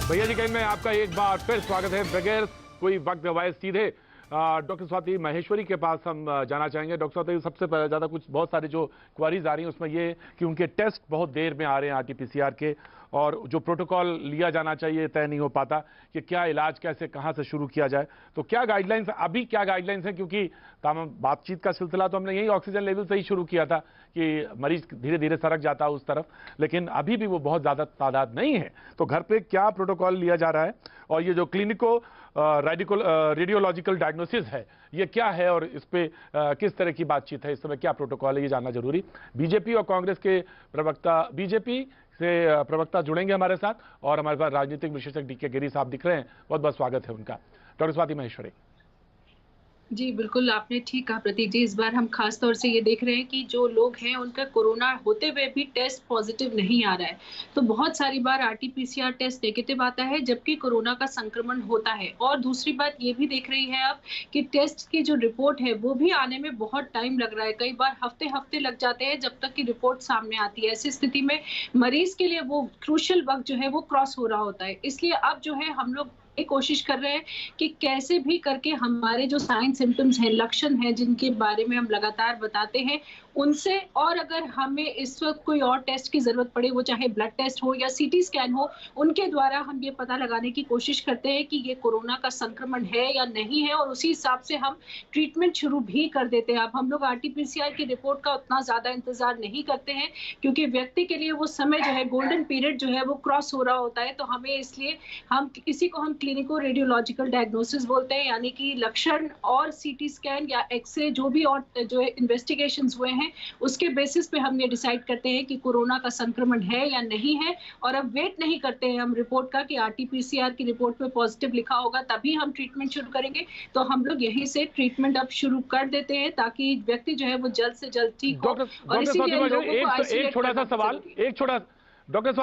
भैया जी कहीं में आपका एक बार फिर स्वागत है। बगैर कोई वक्त गवाए सीधे डॉक्टर स्वाति महेश्वरी के पास हम जाना चाहेंगे। डॉक्टर स्वाति, सबसे ज़्यादा कुछ बहुत सारी जो क्वारीज आ रही हैं उसमें ये कि उनके टेस्ट बहुत देर में आ रहे हैं आरटीपीसीआर के, और जो प्रोटोकॉल लिया जाना चाहिए तय नहीं हो पाता कि क्या इलाज कैसे कहाँ से शुरू किया जाए। तो क्या गाइडलाइंस अभी क्या गाइडलाइंस है, क्योंकि तमाम बातचीत का सिलसिला तो हमने यही ऑक्सीजन लेवल से ही शुरू किया था कि मरीज धीरे धीरे सरक जाता है उस तरफ, लेकिन अभी भी वो बहुत ज़्यादा तादाद नहीं है। तो घर पे क्या प्रोटोकॉल लिया जा रहा है, और ये जो क्लिनिको रेडियोलॉजिकल डायग्नोसिस है ये क्या है, और इस पे किस तरह की बातचीत है, इस समय क्या प्रोटोकॉल है, ये जानना जरूरी। बीजेपी और कांग्रेस के प्रवक्ता, बीजेपी से प्रवक्ता जुड़ेंगे हमारे साथ, और हमारे पास राजनीतिक विशेषज्ञ डीके गिरी साहब दिख रहे हैं। बहुत बहुत स्वागत है उनका। डॉक्टर स्वाति महेश्वरी जी, बिल्कुल आपने ठीक कहा प्रतीक जी। इस बार हम खास तौर से ये देख रहे हैं कि जो लोग हैं उनका कोरोना होते हुए भी टेस्ट पॉजिटिव नहीं आ रहा है। तो बहुत सारी बार आरटीपीसीआर टेस्ट नेगेटिव आता है जबकि कोरोना का संक्रमण होता है। और दूसरी बात ये भी देख रही है अब कि टेस्ट की जो रिपोर्ट है वो भी आने में बहुत टाइम लग रहा है। कई बार हफ्ते-हफ्ते लग जाते हैं जब तक कि रिपोर्ट सामने आती है। ऐसी स्थिति में मरीज के लिए वो क्रूशियल वक़्त जो है वो क्रॉस हो रहा होता है। इसलिए अब जो है हम लोग ये कोशिश कर रहे हैं कि कैसे भी करके हमारे जो साइन सिम्पटम्स हैं, लक्षण हैं जिनके बारे में हम लगातार बताते हैं, उनसे, और अगर हमें इस वक्त कोई और टेस्ट की जरूरत पड़े, वो चाहे ब्लड टेस्ट हो या सीटी स्कैन हो, उनके द्वारा हम ये पता लगाने की कोशिश करते हैं कि ये कोरोना का संक्रमण है या नहीं है, और उसी हिसाब से हम ट्रीटमेंट शुरू भी कर देते हैं। अब हम लोग आरटीपीसीआर की रिपोर्ट का उतना ज्यादा इंतजार नहीं करते हैं क्योंकि व्यक्ति के लिए वो समय जो है, गोल्डन पीरियड जो है वो क्रॉस हो रहा होता है। तो हमें इसलिए हम किसी को हम क्लिनिको रेडियोलॉजिकल डायग्नोसिस बोलते हैं, यानी कि लक्षण और सीटी स्कैन या एक्सरे जो भी और जो इन्वेस्टिगेशंस हुए हैं उसके बेसिस पे हम ये डिसाइड करते हैं कि कोरोना का संक्रमण है या नहीं है। और अब वेट नहीं करते हैं हम रिपोर्ट का कि आरटीपीसीआर की रिपोर्ट में पॉजिटिव लिखा होगा तभी हम ट्रीटमेंट शुरू करेंगे। तो हम लोग यहीं से ट्रीटमेंट अब शुरू कर देते हैं ताकि व्यक्ति जो है वो जल्द से जल्द ठीक हो। और इसीलिए लोगों को एक छोटा सा सवाल, डॉक्टर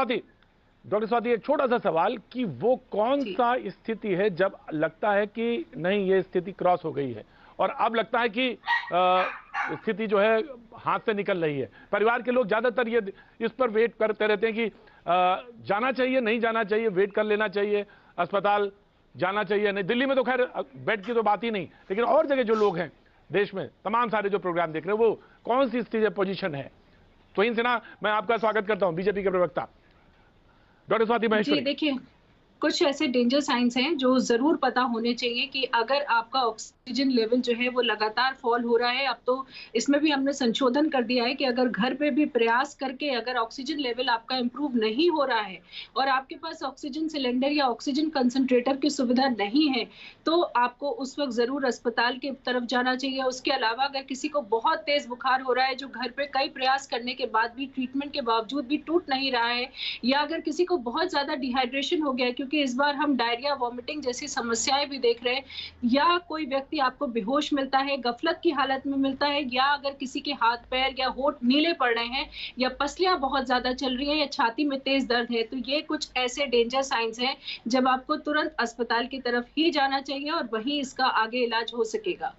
स्वाति एक छोटा सा सवाल कि वो कौन सा स्थिति है जब लगता है कि नहीं ये स्थिति क्रॉस हो गई है, और अब लगता है कि स्थिति जो है हाथ से निकल रही है। परिवार के लोग ज्यादातर ये इस पर वेट करते रहते हैं कि जाना चाहिए नहीं जाना चाहिए, वेट कर लेना चाहिए, अस्पताल जाना चाहिए नहीं। दिल्ली में तो खैर बेड की तो बात ही नहीं, लेकिन और जगह जो लोग हैं देश में, तमाम सारे जो प्रोग्राम देख रहे हैं, वो कौन सी स्थिति पोजीशन है। तुहिन सिन्हा, मैं आपका स्वागत करता हूं, बीजेपी के प्रवक्ता। डॉक्टर स्वाति महेश्वरी, देखिए, कुछ ऐसे डेंजर साइंस हैं जो जरूर पता होने चाहिए कि अगर आपका ऑक्सीजन लेवल जो है वो लगातार फॉल हो रहा है। अब तो इसमें भी हमने संशोधन कर दिया है कि अगर घर पे भी प्रयास करके अगर ऑक्सीजन लेवल आपका इंप्रूव नहीं हो रहा है और आपके पास ऑक्सीजन सिलेंडर या ऑक्सीजन कंसंट्रेटर की सुविधा नहीं है, तो आपको उस वक्त जरूर अस्पताल की तरफ जाना चाहिए। उसके अलावा अगर किसी को बहुत तेज बुखार हो रहा है जो घर पे कई प्रयास करने के बाद भी, ट्रीटमेंट के बावजूद भी टूट नहीं रहा है, या अगर किसी को बहुत ज्यादा डिहाइड्रेशन हो गया है, क्योंकि इस बार हम डायरिया, वॉमिटिंग जैसी समस्याएं भी देख रहे हैं, या कोई व्यक्ति आपको बेहोश मिलता है, गफलत की हालत में मिलता है, या अगर किसी के हाथ पैर या होंठ नीले पड़ रहे हैं, या पसलियां बहुत ज्यादा चल रही हैं, या छाती में तेज दर्द है, तो ये कुछ ऐसे डेंजर साइंस हैं जब आपको तुरंत अस्पताल की तरफ ही जाना चाहिए और वहीं इसका आगे इलाज हो सकेगा।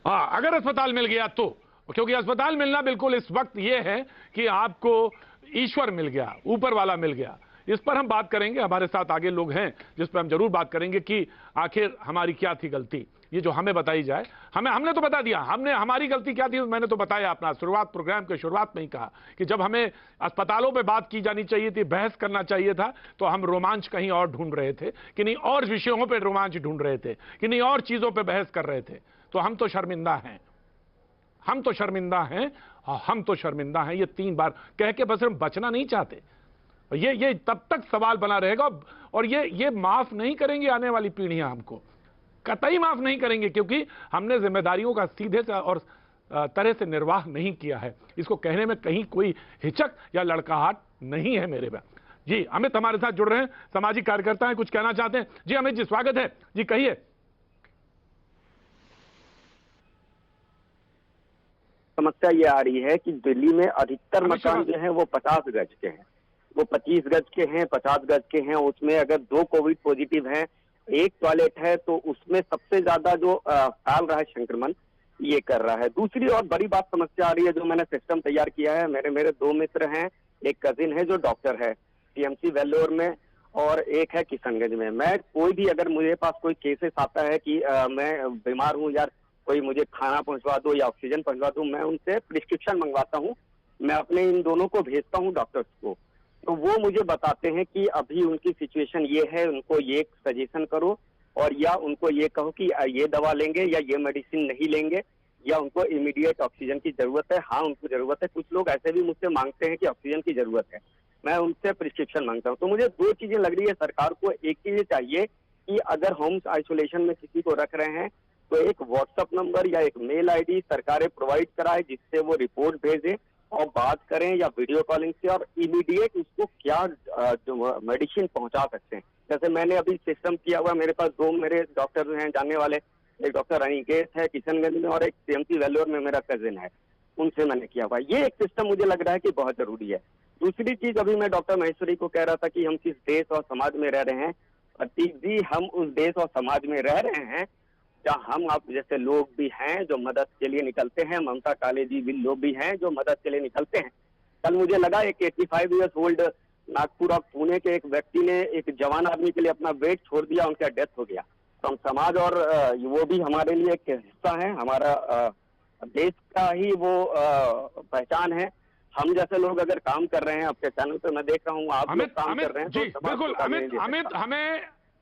हाँ, अगर अस्पताल मिल गया तो, क्योंकि अस्पताल मिलना बिल्कुल इस वक्त ये है कि आपको ईश्वर मिल गया, ऊपर वाला मिल गया। इस पर हम बात करेंगे, हमारे साथ आगे लोग हैं जिस पर हम जरूर बात करेंगे कि आखिर हमारी क्या थी गलती, ये जो हमें बताई जाए। हमने तो बता दिया, हमारी गलती क्या थी, मैंने तो बताया अपना प्रोग्राम के शुरुआत में ही कहा कि जब हमें अस्पतालों पे बात की जानी चाहिए थी, बहस करना चाहिए था, तो हम रोमांच कहीं और ढूंढ रहे थे, कि नहीं और विषयों पर रोमांच ढूंढ रहे थे, कि नहीं और चीजों पर बहस कर रहे थे। तो हम तो शर्मिंदा हैं, हम तो शर्मिंदा हैं, हम तो शर्मिंदा हैं, ये 3 बार कह के बस हम बचना नहीं चाहते। ये तब तक सवाल बना रहेगा, और ये माफ नहीं करेंगे आने वाली पीढ़ियां, हमको कतई माफ नहीं करेंगे, क्योंकि हमने जिम्मेदारियों का सीधे से और तरह से निर्वाह नहीं किया है। इसको कहने में कहीं कोई हिचक या लड़काहट नहीं है मेरे में। जी अमित हमारे साथ जुड़ रहे हैं, सामाजिक कार्यकर्ता हैं, कुछ कहना चाहते हैं। जी अमित जी, स्वागत है जी, कहिए। समस्या ये आ रही है कि दिल्ली में अधिकतर मकान जो हैं वो 50 गज के हैं, वो 25 गज के हैं, 50 गज के हैं। उसमें अगर 2 कोविड पॉजिटिव हैं, 1 टॉयलेट है, तो उसमें सबसे ज्यादा जो फैल रहा है संक्रमण ये कर रहा है। दूसरी और बड़ी बात समस्या आ रही है, जो मैंने सिस्टम तैयार किया है, मेरे 2 मित्र हैं, एक कजिन है जो डॉक्टर है, टीएमसी वेल्लोर में और एक है किशनगंज में। मैं कोई भी अगर मुझे पास कोई केसेस आता है कि मैं बीमार हूँ या कोई मुझे खाना पहुंचवा दो या ऑक्सीजन पहुंचवा दो, मैं उनसे प्रिस्क्रिप्शन मंगवाता हूँ। मैं अपने इन दोनों को भेजता हूँ डॉक्टर्स को, तो वो मुझे बताते हैं कि अभी उनकी सिचुएशन ये है, उनको ये सजेशन करो और या उनको ये कहो कि ये दवा लेंगे या ये मेडिसिन नहीं लेंगे या उनको इमीडिएट ऑक्सीजन की जरूरत है। हाँ, उनको जरूरत है। कुछ लोग ऐसे भी मुझसे मांगते हैं कि ऑक्सीजन की जरूरत है, मैं उनसे प्रिस्क्रिप्शन मांगता हूँ। तो मुझे दो चीजें लग रही है, सरकार को एक चीज चाहिए कि अगर होम आइसोलेशन में किसी को रख रहे हैं तो एक व्हाट्सएप नंबर या एक मेल आईडी सरकारें प्रोवाइड कराए जिससे वो रिपोर्ट भेजें और बात करें या वीडियो कॉलिंग से, और इमीडिएट उसको क्या जो मेडिसिन पहुंचा सकते हैं। जैसे मैंने अभी सिस्टम किया हुआ, मेरे पास दो मेरे डॉक्टर हैं जानने वाले, एक डॉक्टर अनिकेत है किशनगंज में और एक टीएमसी वेल्लोर में मेरा कजिन है, उनसे मैंने किया हुआ। ये एक सिस्टम मुझे लग रहा है कि बहुत जरूरी है। दूसरी चीज, अभी मैं डॉक्टर महेश्वरी को कह रहा था कि हम किस देश और समाज में रह रहे हैं। प्रतीक जी, हम उस देश और समाज में रह रहे हैं जहाँ हम आप जैसे लोग भी हैं जो मदद के लिए निकलते हैं। ममता काले जी भी लोग भी हैं जो मदद के लिए निकलते हैं। कल मुझे लगा एक 85 ईयर्स ओल्ड नागपुर और पुणे के एक व्यक्ति ने एक जवान आदमी के लिए अपना बेड छोड़ दिया, उनका डेथ हो गया। तो हम समाज और वो भी हमारे लिए एक हिस्सा है, हमारा देश का ही वो पहचान है। हम जैसे लोग अगर काम कर रहे हैं, आपके चैनल पे मैं देख रहा हूँ आप लोग काम कर रहे हैं। जी बिल्कुल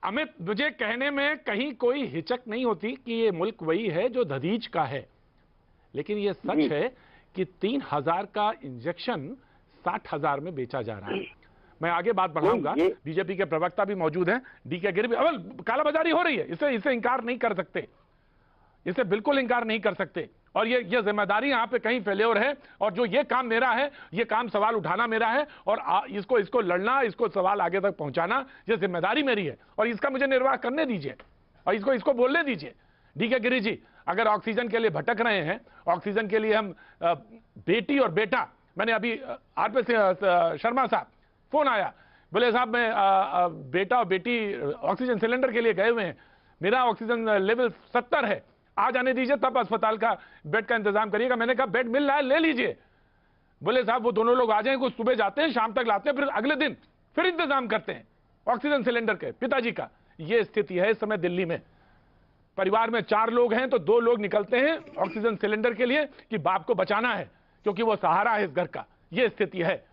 अमित, मुझे कहने में कहीं कोई हिचक नहीं होती कि ये मुल्क वही है जो दधीच का है, लेकिन ये सच है कि 3000 का इंजेक्शन 60,000 में बेचा जा रहा है। मैं आगे बात बढ़ाऊंगा, बीजेपी के प्रवक्ता भी मौजूद हैं, डीके गिर भी। अवल कालाबाजारी हो रही है, इसे इंकार नहीं कर सकते, इसे बिल्कुल इंकार नहीं कर सकते। और ये जिम्मेदारी यहाँ पे कहीं फेल्योर है, और जो ये काम मेरा है, ये काम सवाल उठाना मेरा है, और इसको लड़ना, इसको सवाल आगे तक पहुंचाना, ये जिम्मेदारी मेरी है, और इसका मुझे निर्वाह करने दीजिए और इसको बोलने दीजिए। डीके गिरी जी, अगर ऑक्सीजन के लिए भटक रहे हैं, ऑक्सीजन के लिए हम बेटी और बेटा, मैंने अभी आरपी शर्मा साहब फोन आया, बोले साहब मैं बेटा और बेटी ऑक्सीजन सिलेंडर के लिए गए हुए हैं, मेरा ऑक्सीजन लेवल 70 है, आ जाने दीजिए, तब अस्पताल का बेड का इंतजाम करिएगा। मैंने कहा बेड मिल रहा है, ले लीजिए। बोले साहब वो दोनों लोग आ जाएं, कुछ सुबह जाते हैं, शाम तक लाते हैं, फिर अगले दिन फिर इंतजाम करते हैं ऑक्सीजन सिलेंडर के। पिताजी का ये स्थिति है इस समय दिल्ली में। परिवार में 4 लोग हैं तो 2 लोग निकलते हैं ऑक्सीजन सिलेंडर के लिए कि बाप को बचाना है, क्योंकि वो सहारा है इस घर का। ये स्थिति है।